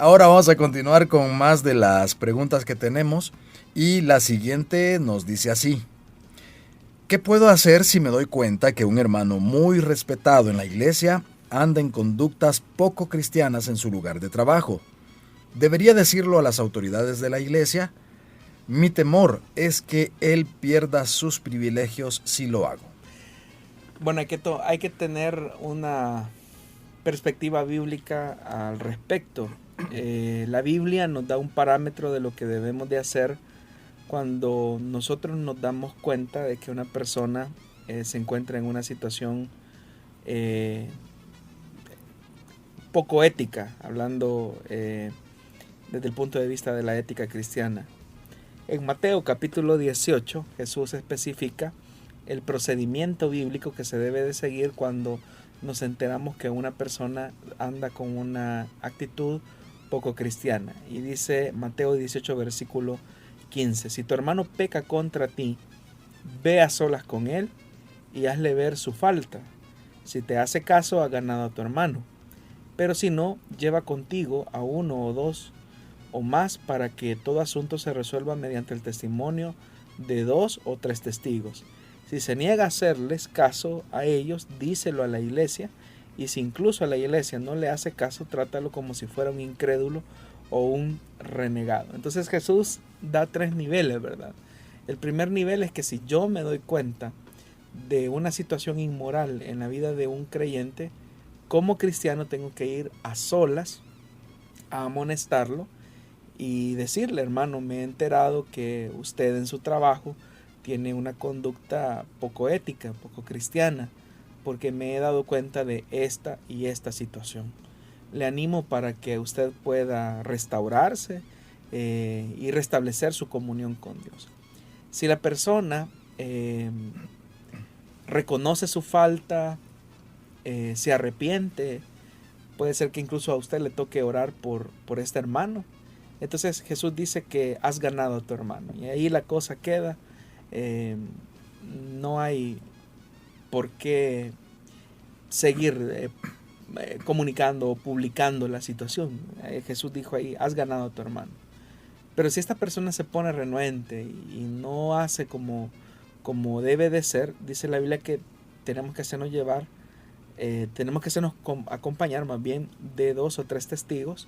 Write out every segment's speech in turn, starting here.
Ahora vamos a continuar con más de las preguntas que tenemos y la siguiente nos dice así. ¿Qué puedo hacer si me doy cuenta que un hermano muy respetado en la iglesia anda en conductas poco cristianas en su lugar de trabajo? ¿Debería decirlo a las autoridades de la iglesia? Mi temor es que él pierda sus privilegios si lo hago. Bueno, hay que tener una perspectiva bíblica al respecto. La Biblia nos da un parámetro de lo que debemos de hacer cuando nosotros nos damos cuenta de que una persona se encuentra en una situación eh, poco ética, hablando desde el punto de vista de la ética cristiana. En Mateo capítulo 18, Jesús especifica el procedimiento bíblico que se debe de seguir cuando nos enteramos que una persona anda con una actitud poco cristiana. Y dice Mateo 18, versículo 15, si tu hermano peca contra ti, ve a solas con él y hazle ver su falta. Si te hace caso, has ganado a tu hermano. Pero si no, lleva contigo a uno o dos o más para que todo asunto se resuelva mediante el testimonio de 2 o 3 testigos. Si se niega a hacerles caso a ellos, díselo a la iglesia, y si incluso a la iglesia no le hace caso, trátalo como si fuera un incrédulo o un renegado. Entonces Jesús da 3 niveles, ¿verdad? El primer nivel es que si yo me doy cuenta de una situación inmoral en la vida de un creyente, como cristiano tengo que ir a solas a amonestarlo y decirle, hermano, me he enterado que usted en su trabajo tiene una conducta poco ética, poco cristiana, porque me he dado cuenta de esta y esta situación. Le animo para que usted pueda restaurarse y restablecer su comunión con Dios. Si la persona reconoce su falta, se arrepiente, puede ser que incluso a usted le toque orar por este hermano. Entonces Jesús dice que has ganado a tu hermano. Y ahí la cosa queda. No hay por qué seguir comunicando o publicando la situación. Jesús dijo ahí, has ganado a tu hermano. Pero si esta persona se pone renuente y no hace como debe de ser, dice la Biblia que tenemos que hacernos llevar, tenemos que hacernos acompañar más bien de 2 o 3 testigos,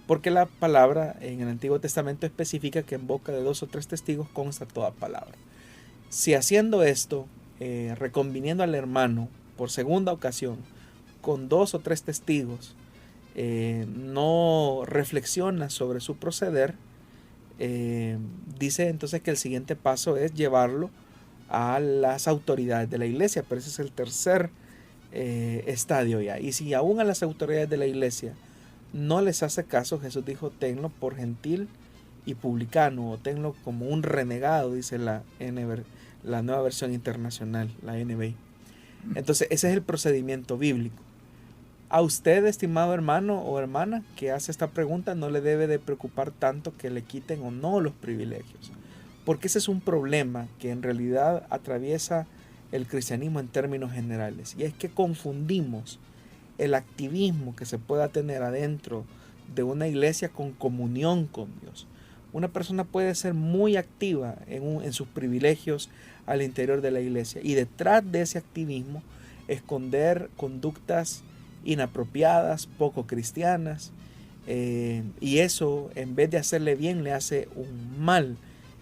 porque la palabra en el Antiguo Testamento especifica que en boca de 2 o 3 testigos consta toda palabra. Si haciendo esto, reconviniendo al hermano por segunda ocasión, con 2 o 3 testigos, no reflexiona sobre su proceder, dice entonces que el siguiente paso es llevarlo a las autoridades de la iglesia, pero ese es el tercer estadio ya. Y si aún a las autoridades de la iglesia no les hace caso, Jesús dijo, tenlo por gentil y publicano, o tenlo como un renegado, dice la nueva versión internacional, la NBI. Entonces ese es el procedimiento bíblico. A usted, estimado hermano o hermana, que hace esta pregunta, no le debe de preocupar tanto que le quiten o no los privilegios, porque ese es un problema que en realidad atraviesa el cristianismo en términos generales, y es que confundimos el activismo que se pueda tener adentro de una iglesia con comunión con Dios. Una persona puede ser muy activa en sus privilegios al interior de la iglesia y detrás de ese activismo esconder conductas inapropiadas, poco cristianas, y eso en vez de hacerle bien le hace un mal.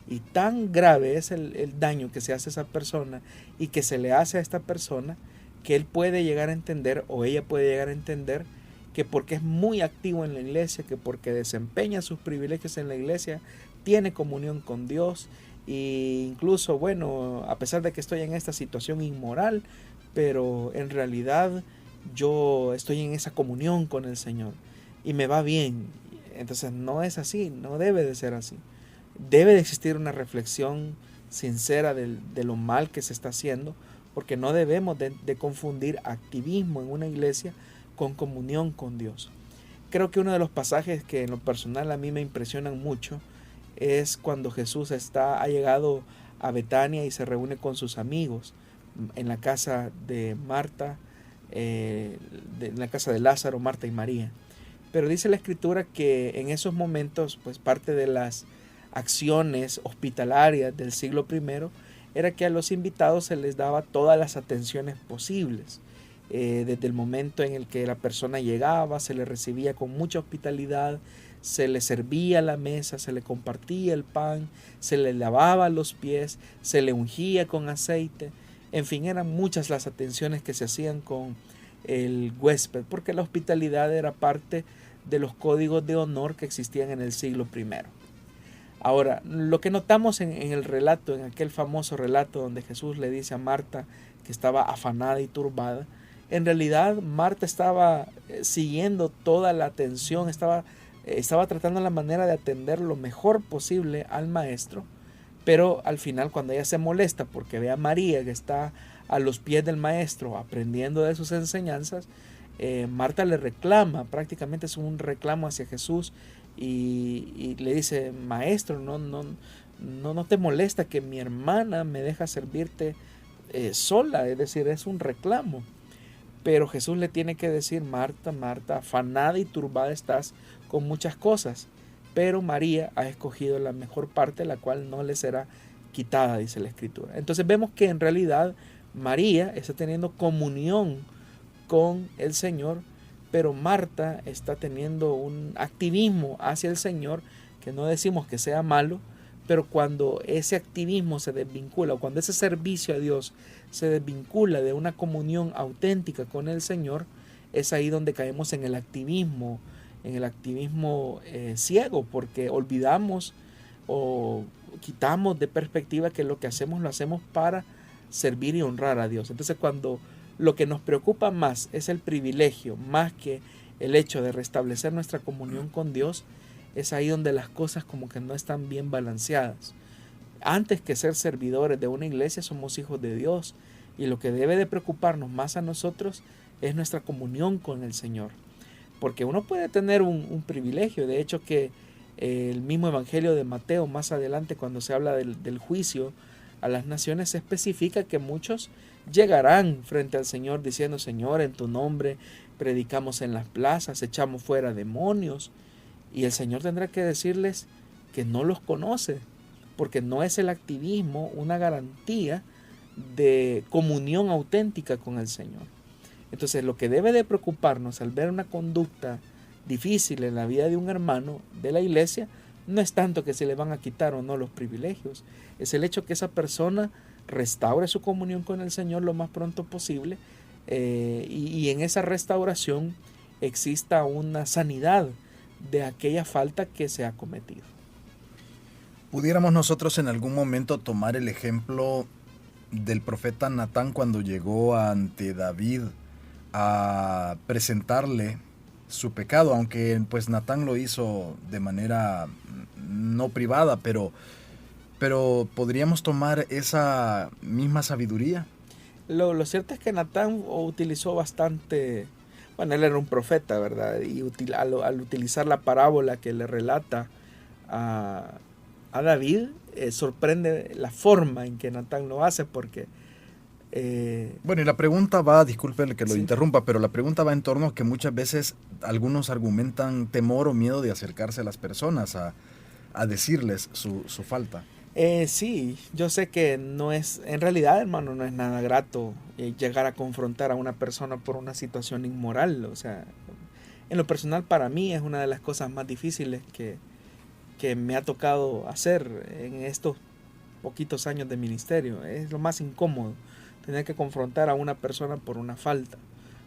Y tan grave es el daño que se hace a esa persona y que se le hace a esta persona, que él puede llegar a entender, o ella puede llegar a entender, que porque es muy activo en la iglesia, que porque desempeña sus privilegios en la iglesia, tiene comunión con Dios, e incluso, bueno, a pesar de que estoy en esta situación inmoral, pero en realidad yo estoy en esa comunión con el Señor y me va bien. Entonces no es así, no debe de ser así. Debe de existir una reflexión sincera de lo mal que se está haciendo, porque no debemos de confundir activismo en una iglesia con comunión con Dios. Creo que uno de los pasajes que en lo personal a mí me impresionan mucho es cuando Jesús ha llegado a Betania y se reúne con sus amigos en la casa de Marta, en la casa de Lázaro, Marta y María. Pero dice la Escritura que en esos momentos, pues parte de las acciones hospitalarias del siglo I era que a los invitados se les daba todas las atenciones posibles. Desde el momento en el que la persona llegaba, se le recibía con mucha hospitalidad, se le servía la mesa, se le compartía el pan, se le lavaba los pies, se le ungía con aceite. En fin, eran muchas las atenciones que se hacían con el huésped, porque la hospitalidad era parte de los códigos de honor que existían en el siglo I. Ahora, lo que notamos en el relato, en aquel famoso relato donde Jesús le dice a Marta que estaba afanada y turbada, en realidad Marta estaba siguiendo toda la atención, estaba tratando la manera de atender lo mejor posible al maestro, pero al final cuando ella se molesta porque ve a María que está a los pies del maestro aprendiendo de sus enseñanzas, Marta le reclama, prácticamente es un reclamo hacia Jesús y le dice: maestro, no te molesta que mi hermana me deja servirte sola, es decir, es un reclamo. Pero Jesús le tiene que decir: Marta, Marta, afanada y turbada estás con muchas cosas, pero María ha escogido la mejor parte, la cual no le será quitada, dice la Escritura. Entonces vemos que en realidad María está teniendo comunión con el Señor, pero Marta está teniendo un activismo hacia el Señor, que no decimos que sea malo, pero cuando ese activismo se desvincula, o cuando ese servicio a Dios se desvincula de una comunión auténtica con el Señor, es ahí donde caemos en el activismo ciego, porque olvidamos o quitamos de perspectiva que lo que hacemos lo hacemos para servir y honrar a Dios. Entonces, cuando lo que nos preocupa más es el privilegio, más que el hecho de restablecer nuestra comunión con Dios, es ahí donde las cosas como que no están bien balanceadas. Antes que ser servidores de una iglesia, somos hijos de Dios, y lo que debe de preocuparnos más a nosotros es nuestra comunión con el Señor. Porque uno puede tener un privilegio. De hecho, que el mismo Evangelio de Mateo, más adelante, cuando se habla del juicio a las naciones, se especifica que muchos llegarán frente al Señor diciendo: Señor, en tu nombre predicamos en las plazas, echamos fuera demonios. Y el Señor tendrá que decirles que no los conoce, porque no es el activismo una garantía de comunión auténtica con el Señor. Entonces, lo que debe de preocuparnos al ver una conducta difícil en la vida de un hermano de la iglesia, no es tanto que se le van a quitar o no los privilegios, es el hecho que esa persona restaure su comunión con el Señor lo más pronto posible, y en esa restauración exista una sanidad de aquella falta que se ha cometido. ¿Pudiéramos nosotros en algún momento tomar el ejemplo del profeta Natán cuando llegó ante David a presentarle su pecado? Aunque pues Natán lo hizo de manera no privada, pero ¿podríamos tomar esa misma sabiduría? Lo cierto es que Natán utilizó bastante. Bueno, él era un profeta, ¿verdad? Y al utilizar la parábola que le relata a David, sorprende la forma en que Natán lo hace, porque... Bueno, y la pregunta va, disculpe que lo sí. interrumpa, pero la pregunta va en torno a que muchas veces algunos argumentan temor o miedo de acercarse a las personas a decirles su falta. Sí, yo sé que no es, en realidad, hermano, no es nada grato llegar a confrontar a una persona por una situación inmoral. O sea, en lo personal, para mí es una de las cosas más difíciles que me ha tocado hacer en estos poquitos años de ministerio. Es lo más incómodo, tener que confrontar a una persona por una falta,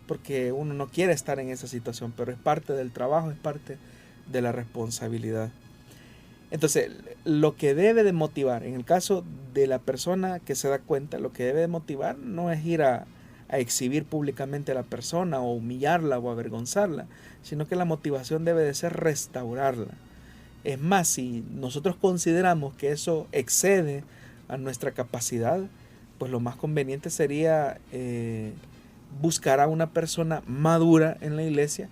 porque uno no quiere estar en esa situación, pero es parte del trabajo, es parte de la responsabilidad. Entonces, lo que debe de motivar, en el caso de la persona que se da cuenta, lo que debe de motivar no es ir a exhibir públicamente a la persona o humillarla o avergonzarla, sino que la motivación debe de ser restaurarla. Es más, si nosotros consideramos que eso excede a nuestra capacidad, pues lo más conveniente sería buscar a una persona madura en la iglesia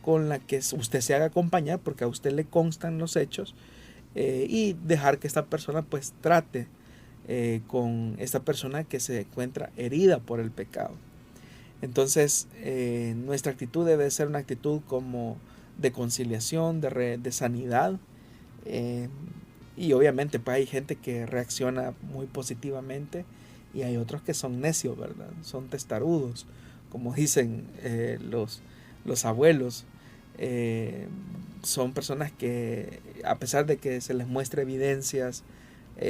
con la que usted se haga acompañar, porque a usted le constan los hechos, y dejar que esta persona pues trate con esta persona que se encuentra herida por el pecado. Entonces, nuestra actitud debe ser una actitud como de conciliación, de sanidad. Y obviamente pues hay gente que reacciona muy positivamente y hay otros que son necios, ¿verdad? Son testarudos, como dicen los abuelos. Son personas que, a pesar de que se les muestre evidencias,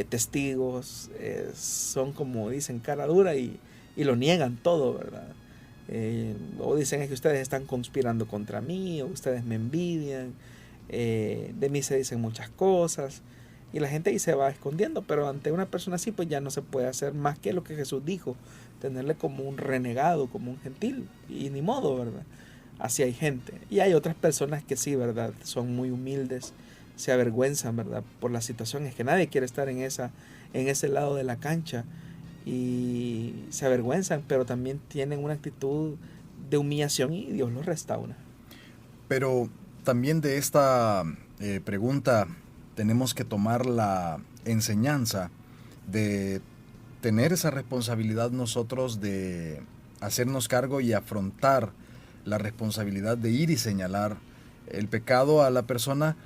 testigos, son como dicen cara dura y lo niegan todo, ¿verdad? O dicen es que ustedes están conspirando contra mí, o ustedes me envidian, de mí se dicen muchas cosas, y la gente ahí se va escondiendo, pero ante una persona así pues ya no se puede hacer más que lo que Jesús dijo, tenerle como un renegado, como un gentil, y ni modo, ¿verdad? Así hay gente. Y hay otras personas que sí, ¿verdad? Son muy humildes, se avergüenzan, ¿verdad? Por la situación. Es que nadie quiere estar en ese lado de la cancha y se avergüenzan, pero también tienen una actitud de humillación y Dios los restaura. Pero también de esta pregunta tenemos que tomar la enseñanza de tener esa responsabilidad nosotros de hacernos cargo y afrontar la responsabilidad de ir y señalar el pecado a la persona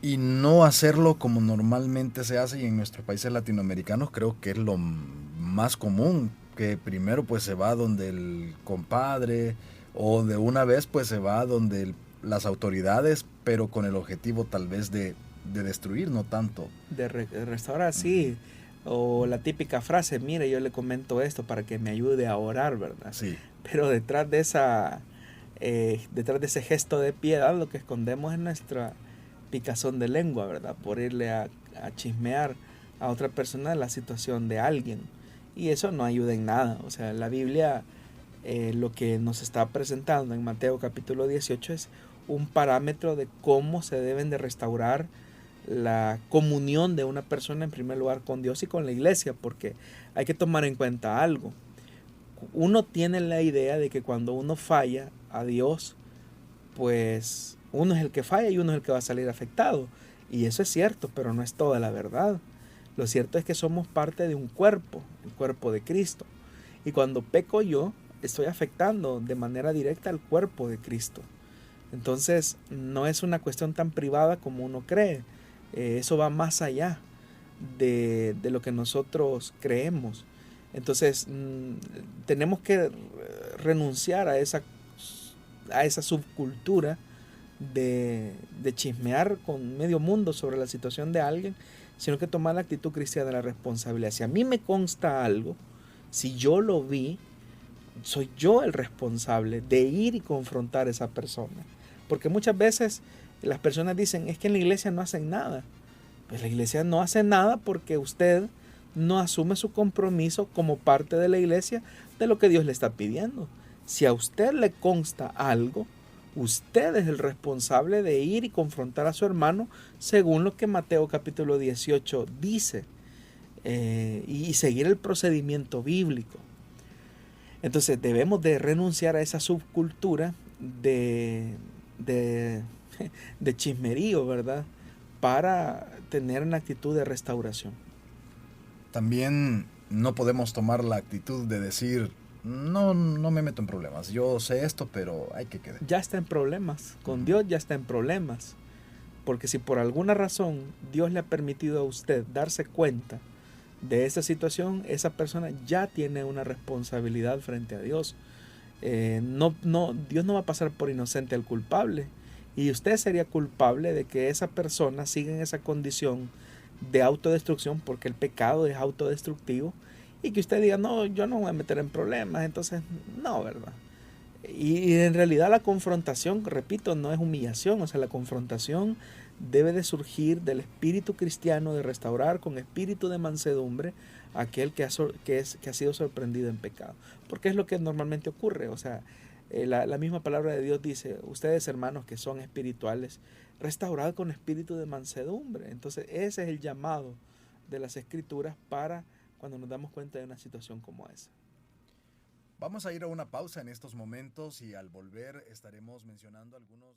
y no hacerlo como normalmente se hace, y en nuestros países latinoamericanos creo que es lo más común, que primero pues se va donde el compadre o de una vez pues se va donde las autoridades, pero con el objetivo tal vez de destruir, no tanto. De restaurar, sí. O la típica frase, mire, yo le comento esto para que me ayude a orar, ¿verdad? Sí. Pero detrás de ese gesto de piedad, lo que escondemos es nuestra picazón de lengua, ¿verdad? Por irle a chismear a otra persona la situación de alguien. Y eso no ayuda en nada. O sea, la Biblia lo que nos está presentando en Mateo capítulo 18 es un parámetro de cómo se deben de restaurar la comunión de una persona en primer lugar con Dios y con la iglesia, porque hay que tomar en cuenta algo. Uno tiene la idea de que cuando uno falla a Dios, pues uno es el que falla y uno es el que va a salir afectado. Y eso es cierto, pero no es toda la verdad. Lo cierto es que somos parte de un cuerpo, el cuerpo de Cristo. Y cuando peco yo, estoy afectando de manera directa al cuerpo de Cristo. Entonces, no es una cuestión tan privada como uno cree. Eso va más allá de lo que nosotros creemos. Entonces, tenemos que renunciar a esa subcultura de chismear con medio mundo sobre la situación de alguien, sino que tomar la actitud cristiana de la responsabilidad. Si a mí me consta algo, si yo lo vi, soy yo el responsable de ir y confrontar a esa persona. Porque muchas veces las personas dicen, es que en la iglesia no hacen nada. Pues la iglesia no hace nada porque usted no asume su compromiso como parte de la iglesia de lo que Dios le está pidiendo. Si a usted le consta algo, usted es el responsable de ir y confrontar a su hermano según lo que Mateo capítulo 18 dice, y seguir el procedimiento bíblico. Entonces debemos de renunciar a esa subcultura de chismerío, ¿verdad? Para tener una actitud de restauración. También no podemos tomar la actitud de decir, no, no me meto en problemas, yo sé esto, pero hay que quedar. Ya está en problemas, con Dios ya está en problemas. Porque si por alguna razón Dios le ha permitido a usted darse cuenta de esa situación, esa persona ya tiene una responsabilidad frente a Dios. Dios no va a pasar por inocente al culpable. Y usted sería culpable de que esa persona siga en esa condición de autodestrucción, porque el pecado es autodestructivo, y que usted diga, no, yo no me voy a meter en problemas. Entonces, no, ¿verdad? Y en realidad la confrontación, repito, no es humillación. O sea, la confrontación debe de surgir del espíritu cristiano de restaurar con espíritu de mansedumbre a aquel que ha sido sorprendido en pecado. Porque es lo que normalmente ocurre. O sea, la misma palabra de Dios dice, ustedes hermanos que son espirituales, restaurad con espíritu de mansedumbre. Entonces ese es el llamado de las escrituras para cuando nos damos cuenta de una situación como esa. Vamos a ir a una pausa en estos momentos y al volver estaremos mencionando algunos de...